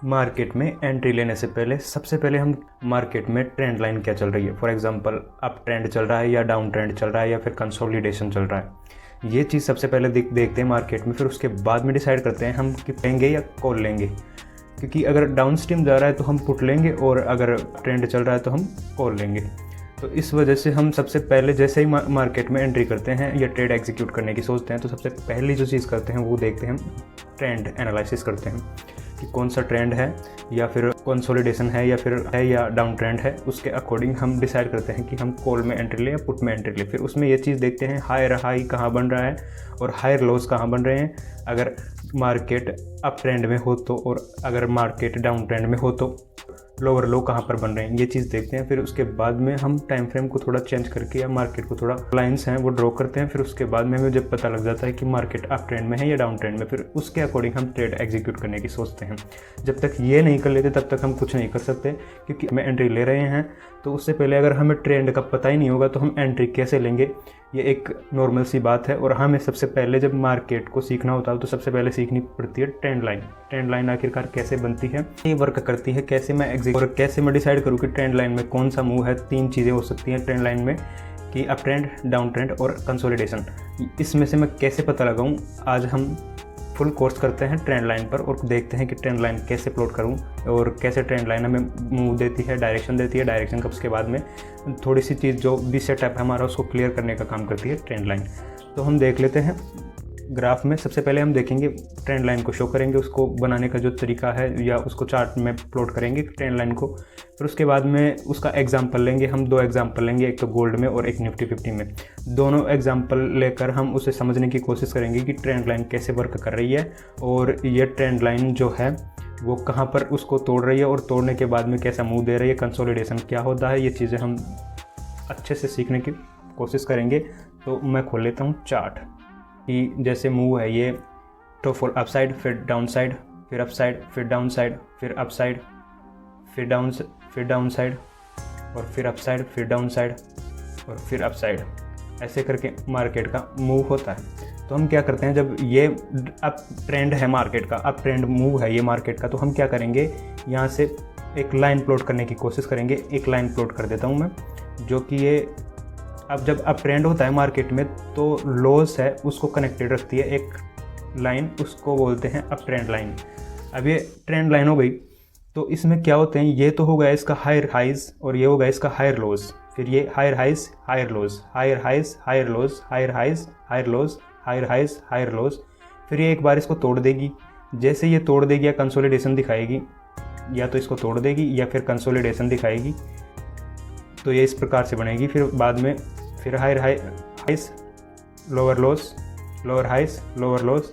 Market में entry लेने से पहले सबसे पहले हम मार्केट में ट्रेंड लाइन क्या चल रही है, फॉर एग्जांपल अप ट्रेंड चल रहा है या डाउन ट्रेंड चल रहा है या फिर कंसोलिडेशन चल रहा है, ये चीज़ सबसे पहले देखते हैं मार्केट में। फिर उसके बाद में डिसाइड करते हैं हम कि लेंगे या कॉल लेंगे, क्योंकि अगर डाउन स्ट्रीम जा रहा है तो हम पुट लेंगे और अगर ट्रेंड चल रहा है तो हम कॉल लेंगे। तो इस वजह से हम सबसे पहले जैसे ही मार्केट में एंट्री करते हैं या ट्रेड एग्जीक्यूट करने की सोचते हैं तो सबसे पहली जो चीज़ करते हैं वो देखते हैं, ट्रेंड एनालिसिस करते हैं कि कौन सा ट्रेंड है या फिर कंसोलिडेशन है या फिर है या डाउन ट्रेंड है। उसके अकॉर्डिंग हम डिसाइड करते हैं कि हम कॉल में एंट्री लें या पुट में एंट्री लें। फिर उसमें ये चीज़ देखते हैं हायर हाई कहाँ बन रहा है और हायर लोज कहाँ बन रहे हैं, अगर मार्केट अप ट्रेंड में हो तो, और अगर मार्केट डाउन ट्रेंड में हो तो लोअर लो कहाँ पर बन रहे हैं, ये चीज़ देखते हैं। फिर उसके बाद में हम टाइम फ्रेम को थोड़ा चेंज करके या मार्केट को थोड़ा लाइंस हैं वो ड्रॉ करते हैं। फिर उसके बाद में हमें जब पता लग जाता है कि मार्केट अप ट्रेंड में है या डाउन ट्रेंड में, फिर उसके अकॉर्डिंग हम ट्रेड एग्जीक्यूट करने की सोचते हैं। जब तक ये नहीं कर लेते तब तक हम कुछ नहीं कर सकते, क्योंकि हमें एंट्री ले रहे हैं तो उससे पहले अगर हमें ट्रेंड का पता ही नहीं होगा तो हम एंट्री कैसे लेंगे, ये एक नॉर्मल सी बात है। और हमें सबसे पहले जब मार्केट को सीखना होता है तो सबसे पहले सीखनी पड़ती है ट्रेंड लाइन। ट्रेंड लाइन आखिरकार कैसे बनती है, ये वर्क करती है, कैसे मैं और कैसे मैं डिसाइड करूँ कि ट्रेंड लाइन में कौन सा मूव है। 3 चीज़ें हो सकती हैं ट्रेंड लाइन में कि अप ट्रेंड, डाउन ट्रेंड और कंसोलिडेशन। इसमें से मैं कैसे पता लगाऊँ, आज हम फुल कोर्स करते हैं ट्रेंड लाइन पर और देखते हैं कि ट्रेंड लाइन कैसे प्लॉट करूं और कैसे ट्रेंड लाइन हमें मूव देती है, डायरेक्शन देती है। डायरेक्शन का उसके बाद में थोड़ी सी चीज़ जो भी सेटअप है हमारा उसको क्लियर करने का काम करती है ट्रेंड लाइन। तो हम देख लेते हैं ग्राफ में। सबसे पहले हम देखेंगे ट्रेंड लाइन को शो करेंगे, उसको बनाने का जो तरीका है या उसको चार्ट में प्लॉट करेंगे ट्रेंड लाइन को। फिर उसके बाद में उसका एग्जांपल लेंगे, हम 2 एग्जांपल लेंगे, एक तो गोल्ड में और एक निफ्टी 50 में। दोनों एग्जांपल लेकर हम उसे समझने की कोशिश करेंगे कि ट्रेंड लाइन कैसे वर्क कर रही है और ये ट्रेंड लाइन जो है वो कहाँ पर उसको तोड़ रही है और तोड़ने के बाद में कैसा मूव दे रही है, कंसोलिडेशन क्या होता है, ये चीज़ें हम अच्छे से सीखने की कोशिश करेंगे। तो मैं खोल लेता हूँ चार्ट कि जैसे मूव है ये तो फॉर अपसाइड, फिर डाउन साइड, फिर अपसाइड, फिर डाउन साइड, फिर अपसाइड, फिर डाउन साइड और फिर अपसाइड, फिर डाउन साइड और फिर अपसाइड, ऐसे करके मार्केट का मूव होता है। तो हम क्या करते हैं, जब ये अप ट्रेंड है मार्केट का, अप ट्रेंड मूव है ये मार्केट का, तो हम क्या करेंगे, यहाँ से एक लाइन प्लॉट करने की कोशिश करेंगे। एक लाइन प्लॉट कर देता हूँ मैं, जो कि ये अब जब अप ट्रेंड होता है मार्केट में तो लोज है उसको कनेक्टेड रखती है एक लाइन, उसको बोलते हैं अप ट्रेंड लाइन। अब ये ट्रेंड लाइन हो गई तो इसमें क्या होते हैं, ये तो हो गया इसका हायर हाइज और ये हो गया इसका हायर लोज। फिर ये higher highs, higher lows, higher highs, higher lows, higher highs, higher lows, higher highs, higher lows. फिर ये एक बार इसको तोड़ देगी। जैसे ये तोड़ देगी या कंसोलिडेशन दिखाएगी, या तो इसको तोड़ देगी या फिर कंसोलिडेशन दिखाएगी, तो ये इस प्रकार से बनेगी। फिर बाद में फिर higher highs, lower lows, lower highs, lower lows,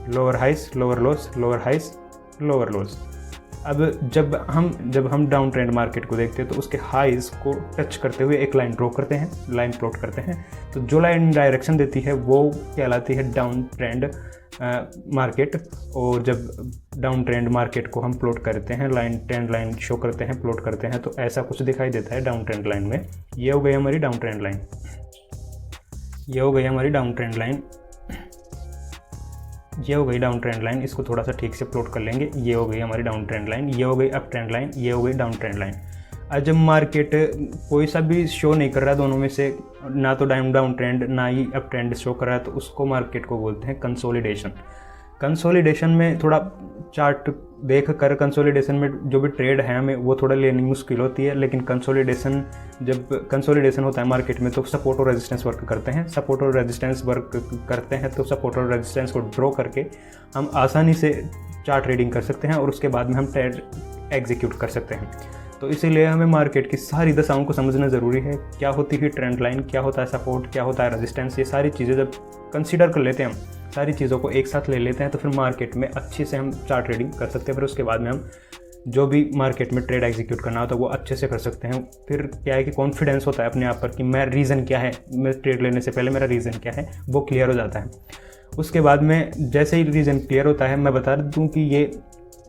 lower highs, lower lows, lower highs, lower lows. अब जब हम डाउन ट्रेंड मार्केट को देखते हैं तो उसके हाइज को टच करते हुए एक लाइन ड्रॉ करते हैं, लाइन प्लॉट करते हैं। तो जो लाइन डायरेक्शन देती है वो कहलाती है डाउन ट्रेंड मार्केट। और जब डाउन ट्रेंड मार्केट को हम प्लॉट करते हैं, लाइन ट्रेंड लाइन शो करते हैं, प्लॉट करते हैं, तो ऐसा कुछ दिखाई देता है डाउन ट्रेंड लाइन में। ये हो गई हमारी डाउन ट्रेंड लाइन, ये हो गई हमारी डाउन ट्रेंड लाइन, ये हो गई डाउन ट्रेंड लाइन। इसको थोड़ा सा ठीक से प्लॉट कर लेंगे। ये हो गई हमारी डाउन ट्रेंड लाइन, ये हो गई अप ट्रेंड लाइन, ये हो गई डाउन ट्रेंड लाइन। आज जब मार्केट कोई सा भी शो नहीं कर रहा दोनों में से, ना तो डाउन ट्रेंड ना ही अप ट्रेंड शो कर रहा है, तो उसको मार्केट को बोलते हैं कंसोलिडेशन। कंसोलिडेशन में थोड़ा चार्ट देख कर कंसोलिडेशन में जो भी ट्रेड है हमें वो थोड़ा लेनी मुश्किल होती है, लेकिन कंसोलिडेशन जब कंसोलिडेशन होता है मार्केट में तो सपोर्ट और रेजिस्टेंस वर्क करते हैं। सपोर्ट और रेजिस्टेंस वर्क करते हैं तो सपोर्ट और रेजिस्टेंस को ड्रॉ करके हम आसानी से चार्ट ट्रेडिंग कर सकते हैं और उसके बाद में हम ट्रेड एग्जीक्यूट कर सकते हैं। तो इसीलिए हमें मार्केट की सारी दशाओं को समझना ज़रूरी है। क्या होती है ट्रेंड लाइन, क्या होता है सपोर्ट, क्या होता है रेजिस्टेंस, ये सारी चीज़ें जब कंसीडर कर लेते हैं, हम सारी चीज़ों को एक साथ ले लेते हैं, तो फिर मार्केट में अच्छे से हम चार्ट ट्रेडिंग कर सकते हैं। फिर उसके बाद में हम जो भी मार्केट में ट्रेड एग्जीक्यूट करना होता है वो अच्छे से कर सकते हैं। फिर क्या है कि कॉन्फिडेंस होता है अपने आप पर कि मैं रीज़न क्या है, मैं ट्रेड लेने से पहले मेरा रीज़न क्या है वो क्लियर हो जाता है। उसके बाद में जैसे ही रीज़न क्लियर होता है, मैं बता दूँ कि ये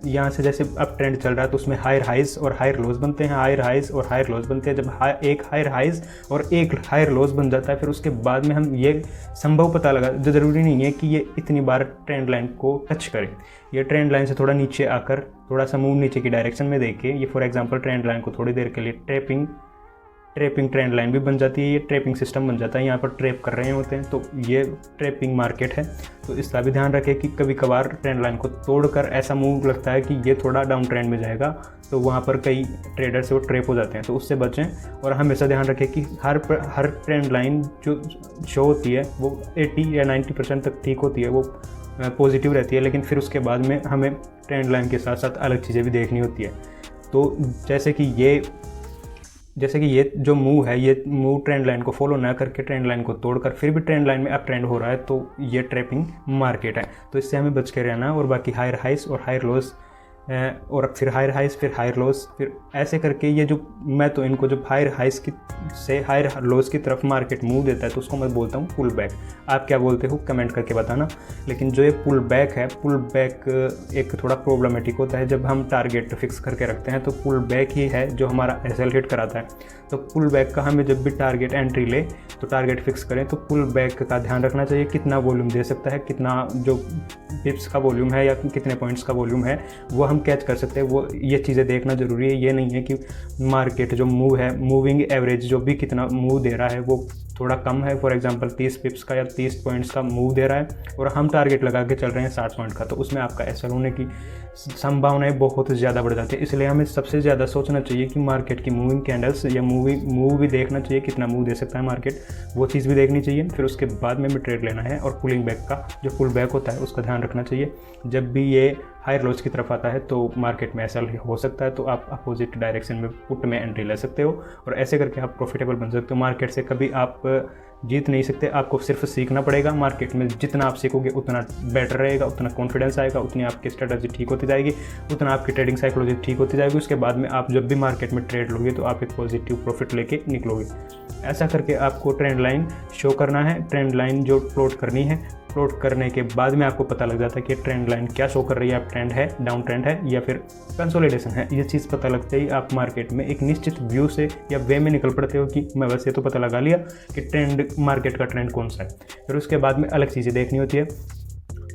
यहाँ से जैसे अब ट्रेंड चल रहा है तो उसमें हायर हाइज और हायर लोज बनते हैं, हायर हाइज और हायर लोज बनते हैं। जब एक हायर हाइज और एक हायर लोज बन जाता है फिर उसके बाद में हम ये संभव पता लगा, जो ज़रूरी नहीं है कि ये इतनी बार ट्रेंड लाइन को टच करे। ये ट्रेंड लाइन से थोड़ा नीचे आकर थोड़ा सा मूव नीचे की डायरेक्शन में देके ये फॉर एग्जांपल ट्रेंड लाइन को थोड़ी देर के लिए ट्रैपिंग ट्रेंड लाइन भी बन जाती है, ये ट्रैपिंग सिस्टम बन जाता है, यहाँ पर ट्रैप कर रहे होते हैं, तो ये ट्रैपिंग मार्केट है। तो इसका भी ध्यान रखें कि कभी कभार ट्रेंड लाइन को तोड़कर ऐसा मूव लगता है कि ये थोड़ा डाउन ट्रेंड में जाएगा, तो वहाँ पर कई ट्रेडर से वो ट्रैप हो जाते हैं, तो उससे बचें। और हमेशा ध्यान रखें कि हर ट्रेंड लाइन जो शो होती है वो 80 या 90% तक ठीक होती है, वो पॉजिटिव रहती है, लेकिन फिर उसके बाद में हमें ट्रेंड लाइन के साथ साथ अलग चीज़ें भी देखनी होती है। तो जैसे कि ये जो मूव है, ये मूव ट्रेंड लाइन को फॉलो ना करके ट्रेंड लाइन को तोड़कर फिर भी ट्रेंड लाइन में अप ट्रेंड हो रहा है, तो ये ट्रैपिंग मार्केट है। तो इससे हमें बच के रहना है। और बाकी हायर हाइस और हायर लोस और फिर हायर हाइस फिर हायर लोस, फिर ऐसे करके ये जो मैं तो इनको जब हायर हाइस की से हायर लोस की तरफ मार्केट मूव देता है तो उसको मैं बोलता हूँ पुल बैक। आप क्या बोलते हो कमेंट करके बताना। लेकिन जो ये पुल बैक है, पुल बैक एक थोड़ा प्रॉब्लमेटिक होता है। जब हम टारगेट फिक्स करके रखते हैं तो पुल बैक ही है जो हमारा एसएल हिट कराता है। तो पुल बैक का हमें जब भी टारगेट एंट्री ले तो टारगेट फिक्स करें तो पुल बैक का ध्यान रखना चाहिए, कितना वॉल्यूम दे सकता है, कितना जो पिप्स का वॉल्यूम है या कितने पॉइंट्स का वॉल्यूम है वो हम कैच कर सकते हैं। वो ये चीज़ें देखना ज़रूरी है। ये नहीं है कि मार्केट जो मूव है, मूविंग एवरेज जो भी कितना मूव दे रहा है वो थोड़ा कम है, फॉर एग्जांपल 30 पिप्स का या 30 पॉइंट्स का मूव दे रहा है और हम टारगेट लगा के चल रहे हैं 60 पॉइंट का, तो उसमें आपका एसएल होने की संभावनाएं बहुत ज़्यादा बढ़ जाती है। इसलिए हमें सबसे ज़्यादा सोचना चाहिए कि मार्केट की मूविंग कैंडल्स या मूव भी देखना चाहिए, कितना मूव दे सकता है मार्केट, वो चीज़ भी देखनी चाहिए। फिर उसके बाद में भी ट्रेड लेना है। और पुलिंग बैक का जो पुल बैक होता है उसका ध्यान रखना चाहिए। जब भी ये हायर लोज की तरफ आता है तो मार्केट में एसएल हो सकता है, तो आप अपोजिट डायरेक्शन में पुट में एंट्री ले सकते हो और ऐसे करके आप प्रॉफिटेबल बन सकते हो। मार्केट से कभी आप जीत नहीं सकते, आपको सिर्फ सीखना पड़ेगा। मार्केट में जितना आप सीखोगे उतना बेटर रहेगा, उतना कॉन्फिडेंस आएगा, उतनी आपकी स्ट्रेटजी ठीक होती जाएगी, उतना आपकी ट्रेडिंग साइकोलॉजी ठीक होती जाएगी। उसके बाद में आप जब भी मार्केट में ट्रेड लोगे तो आप एक पॉजिटिव प्रॉफिट लेके निकलोगे। ऐसा करके आपको ट्रेंड लाइन शो करना है। ट्रेंड लाइन जो प्लॉट करनी है, प्लॉट करने के बाद में आपको पता लग जाता है कि ट्रेंड लाइन क्या शो कर रही है, अप ट्रेंड है, डाउन ट्रेंड है या फिर कंसोलिडेशन है। ये चीज़ पता लगते ही आप मार्केट में एक निश्चित व्यू से या वे में निकल पड़ते हो कि मैं बस ये तो पता लगा लिया कि ट्रेंड मार्केट का ट्रेंड कौन सा है। फिर उसके बाद में अलग चीज़ें देखनी होती है।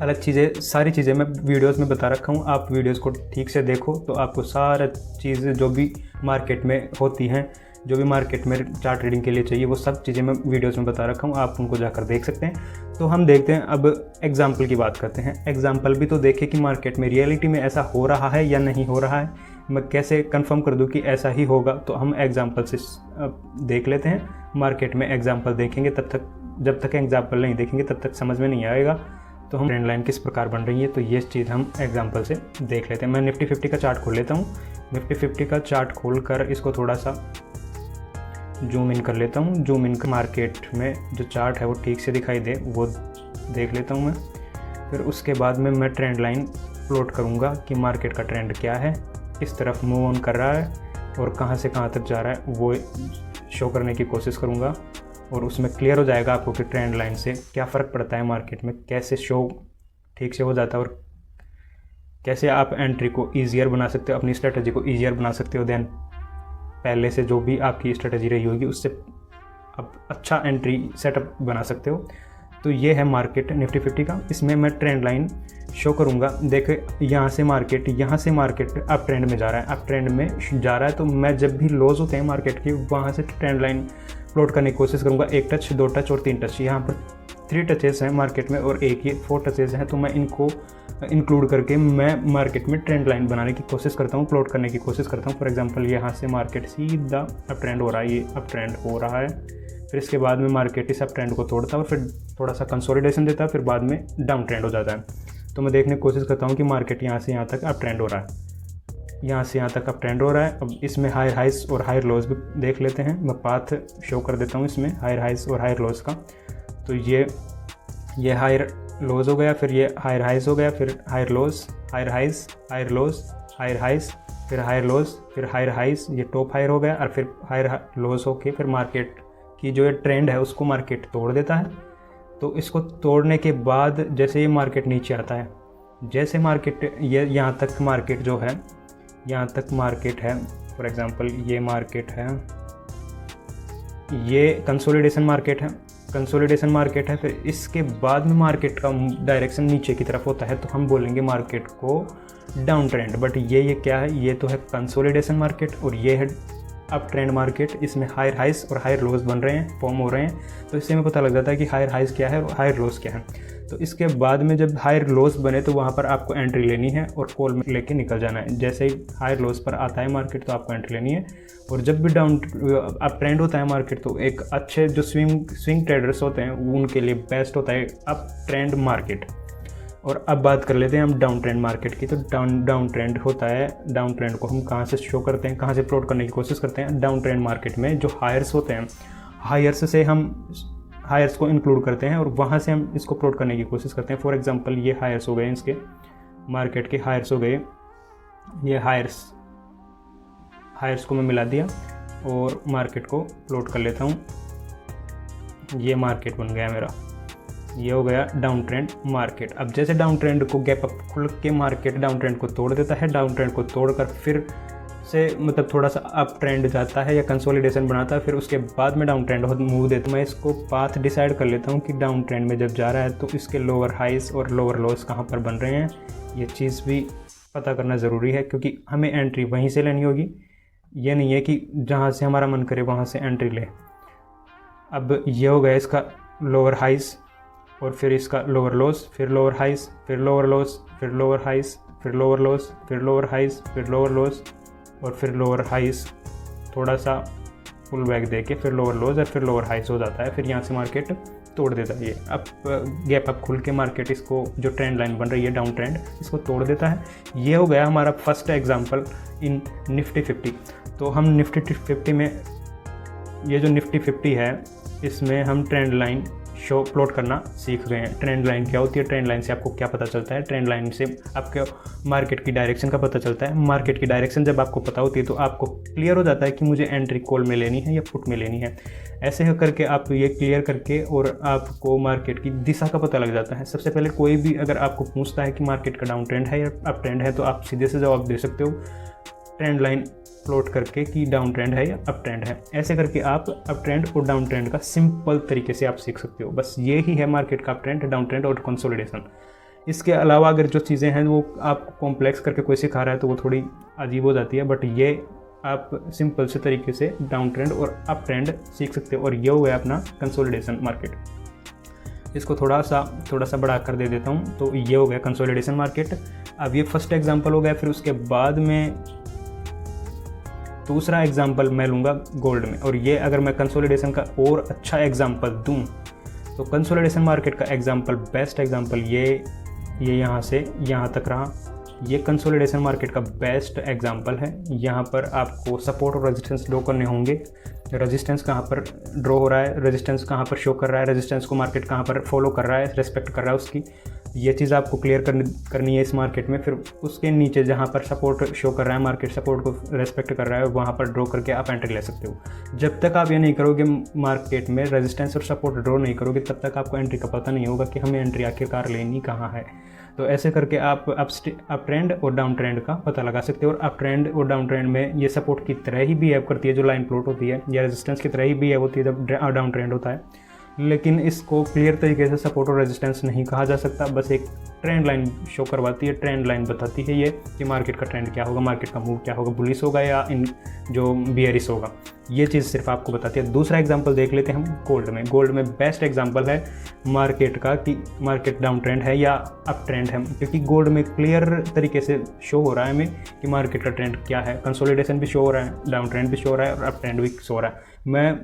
अलग चीज़ें, सारी चीज़ें मैं वीडियोस में बता रखा हूँ, आप वीडियोस को ठीक से देखो तो आपको सारा चीज़ें जो भी मार्केट में होती हैं, जो भी मार्केट में चार्ट ट्रेडिंग के लिए चाहिए, वो सब चीज़ें मैं वीडियोस में बता रखा हूँ, आप उनको जाकर देख सकते हैं। तो हम देखते हैं, अब एग्जाम्पल की बात करते हैं। एग्जाम्पल भी तो देखें कि मार्केट में रियलिटी में ऐसा हो रहा है या नहीं हो रहा है। मैं कैसे कंफर्म कर दूं कि ऐसा ही होगा, तो हम एग्जाम्पल से देख लेते हैं। मार्केट में एग्जाम्पल देखेंगे जब तक एग्जाम्पल नहीं देखेंगे तब तक समझ में नहीं आएगा तो हम ट्रेंड लाइन किस प्रकार बन रही है, तो ये चीज़ हम एग्जाम्पल से देख लेते हैं। मैं निफ्टी 50 का चार्ट खोल लेता हूँ। निफ्टी 50 का चार्ट खोल कर इसको थोड़ा सा जूम इन कर लेता हूँ। जूम इन कर मार्केट में जो चार्ट है वो ठीक से दिखाई दे वो देख लेता हूँ मैं। फिर उसके बाद में मैं ट्रेंड लाइन प्लॉट करूँगा कि मार्केट का ट्रेंड क्या है, किस तरफ मूव ऑन कर रहा है और कहाँ से कहाँ तक जा रहा है, वो शो करने की कोशिश करूँगा। और उसमें क्लियर हो जाएगा आपको कि ट्रेंड लाइन से क्या फ़र्क पड़ता है मार्केट में, कैसे शो ठीक से हो जाता है और कैसे आप एंट्री को ईजियर बना सकते हो, अपनी स्ट्रेटजी को ईजियर बना सकते हो देन पहले से जो भी आपकी स्ट्रेटजी रही होगी उससे अब अच्छा एंट्री सेटअप बना सकते हो। तो ये है मार्केट निफ्टी 50 का। इसमें मैं ट्रेंड लाइन शो करूँगा। देखो यहाँ से मार्केट अप ट्रेंड में जा रहा है, अप ट्रेंड में जा रहा है, तो मैं जब भी लॉस होते हैं मार्केट के वहाँ से ट्रेंड लाइन प्लॉट करने की कोशिश करूँगा। 1 टच, 2 टच और 3 टच। यहाँ पर 3 टचेस हैं मार्केट में और एक ये 4 टचेस हैं, तो मैं इनको इंक्लूड करके मैं मार्केट में ट्रेंड लाइन बनाने की कोशिश करता हूँ, प्लॉट करने की कोशिश करता हूँ। फॉर एग्जांपल यहाँ से मार्केट सीधा अप ट्रेंड हो रहा है, ये अप ट्रेंड हो रहा है। फिर इसके बाद में मार्केट इस अप ट्रेंड को तोड़ता है और फिर थोड़ा सा कंसोलिडेशन देता है, फिर बाद में डाउन ट्रेंड हो जाता है। तो मैं देखने की कोशिश करता हूँ कि मार्केट यहाँ से यहाँ तक अप ट्रेंड हो रहा है, यहाँ से यहाँ तक अप ट्रेंड हो रहा है। अब इसमें हायर हाइस और हायर लोज भी देख लेते हैं। मैं पाथ शो कर देता हूँ इसमें हायर हाइस और हायर लोज का। तो ये हायर लोज हो गया, फिर ये हायर हाइस हो गया, फिर higher lows, higher highs, higher lows, higher highs, फिर हायर लोज, फिर हायर हाइस, ये टॉप हायर हो गया और फिर हायर लोज होके फिर मार्केट की जो ये ट्रेंड है उसको मार्केट तोड़ देता है। तो इसको तोड़ने के बाद जैसे ये मार्केट नीचे आता है जैसे मार्केट ये यहाँ तक मार्केट जो है, यहाँ तक मार्केट है, फॉर एग्जांपल ये मार्केट है, ये कंसोलिडेशन मार्केट है, कंसोलिडेशन मार्केट है। फिर इसके बाद में मार्केट का डायरेक्शन नीचे की तरफ होता है तो हम बोलेंगे मार्केट को डाउन ट्रेंड। बट ये क्या है, ये तो है कंसोलिडेशन मार्केट और ये है अप ट्रेंड मार्केट। इसमें हायर हाइस और हायर लोज बन रहे हैं, फॉर्म हो रहे हैं, तो इससे हमें पता लग जाता है कि हायर हाइस क्या है और हायर लोज क्या है। तो इसके बाद में जब हायर लोज बने तो वहाँ पर आपको एंट्री लेनी है और कॉल में लेके निकल जाना है। जैसे ही हायर लोज पर आता है मार्केट तो आपको एंट्री लेनी है। और जब भी डाउन अप ट्रेंड होता है मार्केट तो एक अच्छे जो स्विंग ट्रेडर्स होते हैं उनके लिए बेस्ट होता है अप ट्रेंड मार्केट। और अब बात कर लेते हैं हम डाउन ट्रेंड मार्केट की। तो डाउन ट्रेंड होता है, डाउन ट्रेंड को हम कहाँ से शो करते हैं, कहाँ से प्लॉट करने की कोशिश करते हैं। डाउन ट्रेंड मार्केट में जो हायर्स होते हैं, हायर्स से हम हायर्स को इंक्लूड करते हैं और वहाँ से हम इसको प्लॉट करने की कोशिश करते हैं। फॉर एग्जांपल ये हायर्स हो गए, इसके मार्केट के हायर्स हो गए, ये हायर्स को मैं मिला दिया और मार्केट को प्लॉट कर लेता हूँ। ये मार्केट बन गया मेरा, ये हो गया डाउन ट्रेंड मार्केट। अब जैसे डाउन ट्रेंड को गैप अप खुल के मार्केट डाउन ट्रेंड को तोड़ देता है, डाउन ट्रेंड को तोड़कर फिर से मतलब थोड़ा सा अप ट्रेंड जाता है या कंसोलिडेशन बनाता है, फिर उसके बाद में डाउन ट्रेंड मूव देता है। मैं इसको पाथ डिसाइड कर लेता हूँ कि डाउन ट्रेंड में जब जा रहा है तो इसके लोअर हाइस और लोअर लोस कहाँ पर बन रहे हैं, ये चीज़ भी पता करना ज़रूरी है क्योंकि हमें एंट्री वहीं से लेनी होगी। ये नहीं है कि जहाँ से हमारा मन करे वहाँ से एंट्री ले। अब ये हो गया इसका लोअर हाइस और फिर इसका लोअर लोस, फिर लोअर हाइस, फिर लोअर लोस, फिर लोअर हाइस, फिर लोअर लोस, फिर लोअर हाइस, फिर लोअर लोस और फिर लोअर हाइस, थोड़ा सा फुल बैक दे के फिर लोअर लोस और फिर लोअर हाइस हो जाता है। फिर यहाँ से मार्केट तोड़ देता है। ये अब गैप अप खुल के मार्केट इसको जो ट्रेंड लाइन बन रही है डाउन ट्रेंड, इसको तोड़ देता है। ये हो गया हमारा फर्स्ट एग्जांपल इन निफ्टी 50। तो हम निफ्टी 50 में ये जो निफ्टी 50 है इसमें हम ट्रेंड लाइन शो प्लॉट करना सीख गए हैं। ट्रेंड लाइन क्या होती है, ट्रेंड लाइन से आपको क्या पता चलता है, ट्रेंड लाइन से आपके मार्केट की डायरेक्शन का पता चलता है। मार्केट की डायरेक्शन जब आपको पता होती है तो आपको क्लियर हो जाता है कि मुझे एंट्री कॉल में लेनी है या पुट में लेनी है। ऐसे करके आप ये क्लियर करके और आपको मार्केट की दिशा का पता लग जाता है। सबसे पहले कोई भी अगर आपको पूछता है कि मार्केट का डाउन ट्रेंड है या अप ट्रेंड है तो आप सीधे से जवाब दे सकते हो ट्रेंड लाइन प्लॉट करके कि डाउन ट्रेंड है या अप ट्रेंड है। ऐसे करके आप अप ट्रेंड और डाउन ट्रेंड का सिंपल तरीके से आप सीख सकते हो। बस ये ही है मार्केट का अप ट्रेंड, डाउन ट्रेंड और कंसोलिडेशन। इसके अलावा अगर जो चीज़ें हैं वो आपको कॉम्प्लेक्स करके कोई सिखा रहा है तो वो थोड़ी अजीब हो जाती है, बट ये आप सिंपल से तरीके से डाउन ट्रेंड और अप ट्रेंड सीख सकते हो। और ये हो गया अपना कंसोलिडेशन मार्केट। इसको थोड़ा सा बढ़ा कर दे देता हूँ। तो ये हो गया कंसोलिडेशन मार्केट। अब ये फर्स्ट एग्जांपल हो गया। फिर उसके बाद में दूसरा एग्जांपल मैं लूँगा गोल्ड में। और ये अगर मैं कंसोलिडेशन का और अच्छा एग्जांपल दूँ तो कंसोलिडेशन मार्केट का एग्जांपल, बेस्ट एग्जांपल ये यहाँ से यहाँ तक रहा। ये कंसोलिडेशन मार्केट का बेस्ट एग्जांपल है। यहाँ पर आपको सपोर्ट और रेजिस्टेंस ड्रॉ करने होंगे। रेजिस्टेंस कहाँ पर ड्रॉ हो रहा है, रेजिस्टेंस कहाँ पर शो कर रहा है, रेजिस्टेंस को मार्केट कहाँ पर फॉलो कर रहा है, रेस्पेक्ट कर रहा है उसकी, ये चीज़ आपको क्लियर करनी है इस मार्केट में। फिर उसके नीचे जहाँ पर सपोर्ट शो कर रहा है, मार्केट सपोर्ट को रेस्पेक्ट कर रहा है, वहाँ पर ड्रॉ करके आप एंट्री ले सकते हो। जब तक आप ये नहीं करोगे मार्केट में रेजिस्टेंस और सपोर्ट ड्रॉ नहीं करोगे तब तक आपको एंट्री का पता नहीं होगा कि हमें एंट्री आखिरकार लेनी कहाँ है। तो ऐसे करके आप अप ट्रेंड और डाउन ट्रेंड का पता लगा सकते हो। और अप ट्रेंड और डाउन ट्रेंड में ये सपोर्ट की तरह ही बिहेव करती है जो लाइन प्लॉट होती है, या रेजिस्टेंस की तरह ही बिहेव होती है जब डाउन ट्रेंड होता है। लेकिन इसको क्लियर तरीके से सपोर्ट और रेजिस्टेंस नहीं कहा जा सकता, बस एक ट्रेंड लाइन शो करवाती है, ट्रेंड लाइन बताती है ये कि मार्केट का ट्रेंड क्या होगा, मार्केट का मूव क्या होगा, बुलिश होगा या इन जो बियरिश होगा। ये चीज़ सिर्फ आपको बताती है। दूसरा एग्जांपल देख लेते हैं हम गोल्ड में। गोल्ड में बेस्ट एग्जांपल है मार्केट का कि मार्केट डाउन ट्रेंड है या अप ट्रेंड है, क्योंकि गोल्ड में क्लियर तरीके से शो हो रहा है हमें कि मार्केट का ट्रेंड क्या है। कंसोलिडेशन भी शो हो रहा है, डाउन ट्रेंड भी शो हो रहा है और अप ट्रेंड भी शो हो रहा है। मैं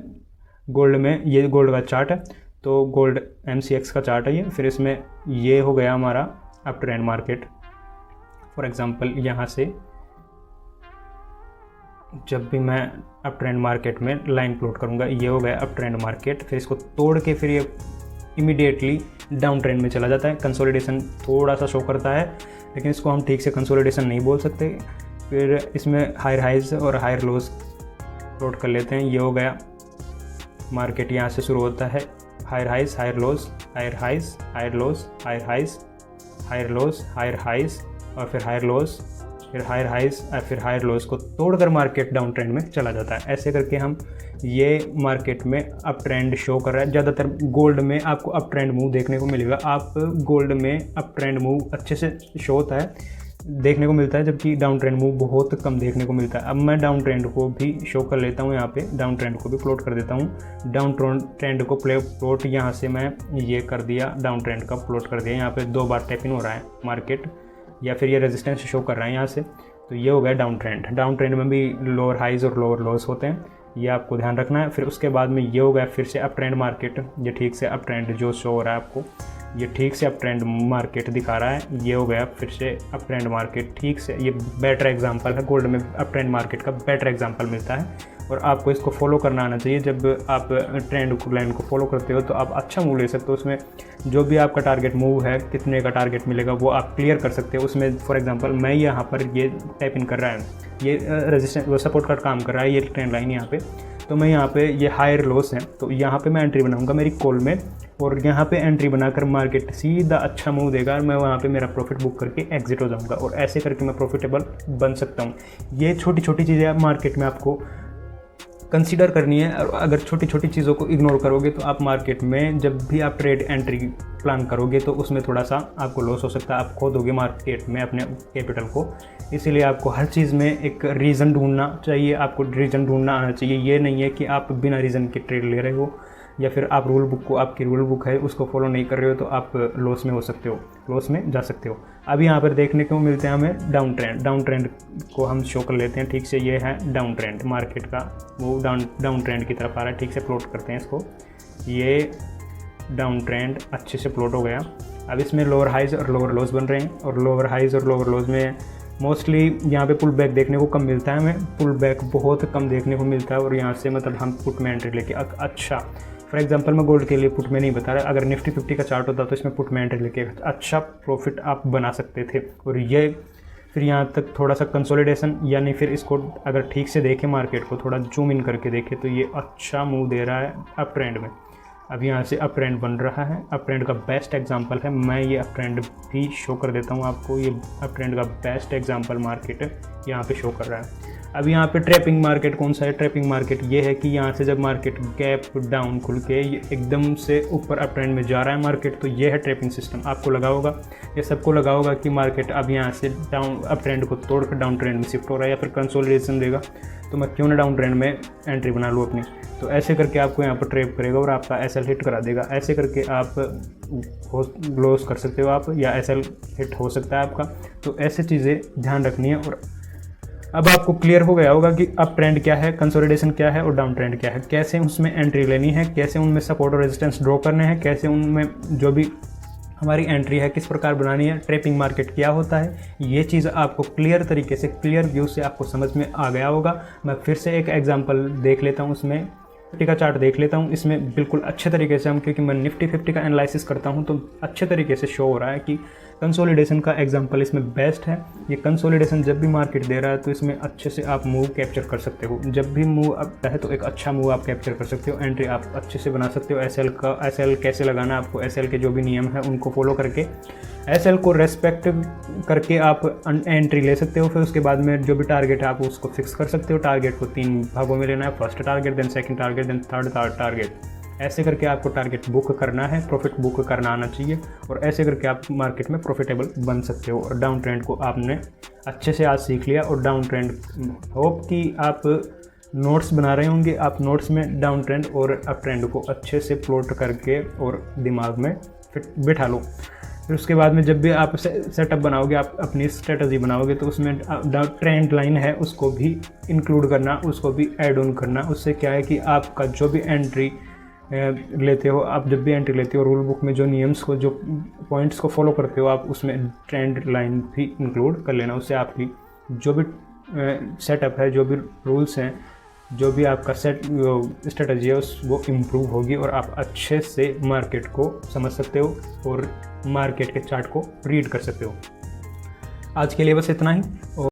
गोल्ड में, ये गोल्ड का चार्ट है तो गोल्ड MCX का चार्ट है ये। फिर इसमें ये हो गया हमारा up trend market. For example यहाँ से जब भी मैं अप ट्रेंड मार्केट में लाइन प्लॉट करूँगा, ये हो गया अप ट्रेंड मार्केट। फिर इसको तोड़ के फिर ये इमीडिएटली डाउन ट्रेंड में चला जाता है। कंसोलिडेशन थोड़ा सा शो करता है लेकिन इसको हम ठीक से कंसोलिडेशन नहीं बोल सकते। फिर इसमें हायर हाइज और हायर लोज प्लॉट कर लेते हैं। ये हो गया मार्केट, यहाँ से शुरू होता है higher highs, higher lows, higher highs, higher lows, higher highs, higher lows, higher highs और फिर हायर लोज, फिर हायर हाइज और फिर हायर लोज को तोड़कर मार्केट डाउन ट्रेंड में चला जाता है। ऐसे करके हम ये मार्केट में अप ट्रेंड शो कर रहा है। ज़्यादातर गोल्ड में आपको अप ट्रेंड मूव देखने को मिलेगा। आप गोल्ड में अप ट्रेंड मूव अच्छे से शो होता है, देखने को मिलता है, जबकि डाउन ट्रेंड मूव बहुत कम देखने को मिलता है। अब मैं डाउन ट्रेंड को भी शो कर लेता हूँ, यहाँ पे डाउन ट्रेंड को भी प्लॉट कर देता हूँ। डाउन ट्रेंड को प्लॉट यहाँ से मैं ये कर दिया, डाउन ट्रेंड का प्लॉट कर दिया। यहाँ पे 2 बार टैपिंग हो रहा है मार्केट, या फिर ये रेजिस्टेंस शो कर रहा है यहाँ से, तो ये हो गया डाउन ट्रेंड। डाउन ट्रेंड में भी लोअर हाइज और लोअर लोस होते हैं, ये आपको ध्यान रखना है। फिर उसके बाद में ये हो गया फिर से अप ट्रेंड मार्केट। ये ठीक से अप ट्रेंड जो शो हो रहा है आपको, ये ठीक से अप ट्रेंड मार्केट दिखा रहा है। ये हो गया फिर से अप ट्रेंड मार्केट, ठीक से। ये बेटर एग्जांपल है, गोल्ड में अप ट्रेंड मार्केट का बेटर एग्जांपल मिलता है और आपको इसको फॉलो करना आना चाहिए। जब आप ट्रेंड लाइन को फॉलो करते हो तो आप अच्छा मूव ले सकते हो। उसमें जो भी आपका टारगेट मूव है, कितने का टारगेट मिलेगा, वो आप क्लियर कर सकते हो। उसमें फॉर एग्जांपल मैं यहाँ पर ये टैप इन कर रहा है, ये रेजिस्टेंस वो सपोर्ट का काम कर रहा है, ये ट्रेंड लाइन यहाँ पे, तो मैं यहाँ पे ये हायर लॉस है, तो यहाँ पे मैं एंट्री बनाऊंगा मेरी कॉल में, और यहाँ पे एंट्री बनाकर मार्केट सीधा अच्छा मूव देगा और मैं वहाँ पे मेरा प्रॉफिट बुक करके एग्जिट हो जाऊँगा, और ऐसे करके मैं प्रॉफिटेबल बन सकता हूँ। ये छोटी छोटी चीज़ें मार्केट में आपको कंसीडर करनी है, और अगर छोटी छोटी चीज़ों को इग्नोर करोगे तो आप मार्केट में जब भी आप ट्रेड एंट्री प्लान करोगे तो उसमें थोड़ा सा आपको लॉस हो सकता है। आप खो दोगे मार्केट में अपने कैपिटल को। इसीलिए आपको हर चीज़ में एक रीज़न ढूंढना चाहिए, आपको रीज़न ढूंढना आना चाहिए। ये नहीं है कि आप बिना रीज़न के ट्रेड ले रहे हो, या फिर आप रूल बुक को, आपकी रूल बुक है उसको फॉलो नहीं कर रहे हो, तो आप लॉस में हो सकते हो, लॉस में जा सकते हो। अब यहाँ पर देखने को मिलते हैं हमें डाउन ट्रेंड। डाउन ट्रेंड को हम शो कर लेते हैं, ठीक से। ये है डाउन ट्रेंड मार्केट का, वो डाउन ट्रेंड की तरफ आ रहा है। ठीक से प्लॉट करते हैं इसको। ये डाउन ट्रेंड अच्छे से प्लॉट हो गया। अब इसमें लोअर हाइज और लोअर लोज बन रहे हैं, और लोअर हाइज और लोअर लोज में मोस्टली यहाँ पे पुल बैक देखने को कम मिलता है हमें, पुल बैक बहुत कम देखने को मिलता है। और यहाँ से मतलब हम पुट में एंट्री लेके अच्छा, फॉर एग्जांपल मैं गोल्ड के लिए पुट में नहीं बता रहा, अगर निफ्टी 50 का चार्ट होता तो इसमें पुट में एंट्री लेके अच्छा प्रॉफिट आप बना सकते थे। और ये फिर यहाँ तक थोड़ा सा कंसोलिडेशन, यानी फिर इसको अगर ठीक से देखें मार्केट को, थोड़ा जूम इन करके देखें, तो ये अच्छा मूव दे रहा है अप ट्रेंड में। अब यहाँ से अप ट्रेंड बन रहा है, अप ट्रेंड का बेस्ट एग्जांपल है। मैं ये अप ट्रेंड भी शो कर देता हूँ आपको। ये अप ट्रेंड का बेस्ट एग्जांपल मार्केट यहाँ पे शो कर रहा है। अब यहाँ पे ट्रैपिंग मार्केट कौन सा है? ट्रैपिंग मार्केट ये है कि यहाँ से जब मार्केट गैप डाउन खुल के ये एकदम से ऊपर अप ट्रेंड में जा रहा है मार्केट, तो ये है ट्रैपिंग सिस्टम। आपको लगा होगा, ये सबको लगा होगा कि मार्केट अब यहाँ से डाउन अप ट्रेंड को तोड़कर डाउन ट्रेंड में शिफ्ट हो रहा है या फिर कंसोलिडेशन देगा, तो मैं क्यों ना डाउन ट्रेंड में एंट्री बना लूँ अपनी। तो ऐसे करके आपको यहाँ पर ट्रैप करेगा और आपका एसएल हिट करा देगा। ऐसे करके आप लॉस कर सकते हो आप, या एसएल हिट हो सकता है आपका। तो ऐसे चीज़ें ध्यान रखनी है। और अब आपको क्लियर हो गया होगा कि अप ट्रेंड क्या है, कंसोलिडेशन क्या है और डाउन ट्रेंड क्या है, कैसे उसमें एंट्री लेनी है, कैसे उनमें सपोर्ट और रेजिस्टेंस ड्रॉ करने हैं, कैसे उनमें जो भी हमारी एंट्री है किस प्रकार बनानी है, ट्रैपिंग मार्केट क्या होता है। ये चीज़ आपको क्लियर तरीके से, क्लियर व्यू से आपको समझ में आ गया होगा। मैं फिर से एक एग्जांपल देख लेता हूँ, उसमें निफ्टी का चार्ट देख लेता हूँ। इसमें बिल्कुल अच्छे तरीके से हम, क्योंकि मैं निफ्टी 50 का एनालिसिस करता हूँ, तो अच्छे तरीके से शो हो रहा है कि कंसोलिडेशन का एग्जांपल इसमें बेस्ट है। ये कंसोलिडेशन जब भी मार्केट दे रहा है तो इसमें अच्छे से आप मूव कैप्चर कर सकते हो। जब भी मूव आता है तो एक अच्छा मूव आप कैप्चर कर सकते हो, एंट्री आप अच्छे से बना सकते हो। एसएल कैसे लगाना है आपको, एसएल के जो भी नियम है उनको फॉलो करके, एसएल को रेस्पेक्ट करके आप एंट्री ले सकते हो। फिर उसके बाद में जो भी टारगेट है आप उसको फिक्स कर सकते हो। टारगेट को 3 भागों में लेना है, first target, then second target, then third target. ऐसे करके आपको टारगेट बुक करना है, प्रॉफिट बुक करना आना चाहिए, और ऐसे करके आप मार्केट में प्रॉफिटेबल बन सकते हो। और डाउन ट्रेंड को आपने अच्छे से आज सीख लिया। और डाउन ट्रेंड, होप कि आप नोट्स बना रहे होंगे, आप नोट्स में डाउन ट्रेंड और अप ट्रेंड को अच्छे से प्लॉट करके और दिमाग में फिट बिठा लो। फिर उसके बाद में जब भी आप सेटअप बनाओगे, आप अपनी स्ट्रेटजी बनाओगे, तो उसमें ट्रेंड लाइन है उसको भी इंक्लूड करना, उसको भी ऐड ऑन करना। उससे क्या है कि आपका जो भी एंट्री लेते हो, आप जब भी एंट्री लेते हो, रूल बुक में जो नियम्स को, जो पॉइंट्स को फॉलो करते हो, आप उसमें ट्रेंड लाइन भी इंक्लूड कर लेना। उससे आपकी जो भी सेटअप है, जो भी रूल्स हैं, जो भी आपका स्ट्रेटजी है वो इम्प्रूव होगी और आप अच्छे से मार्केट को समझ सकते हो और मार्केट के चार्ट को रीड कर सकते हो। आज के लिए बस इतना ही।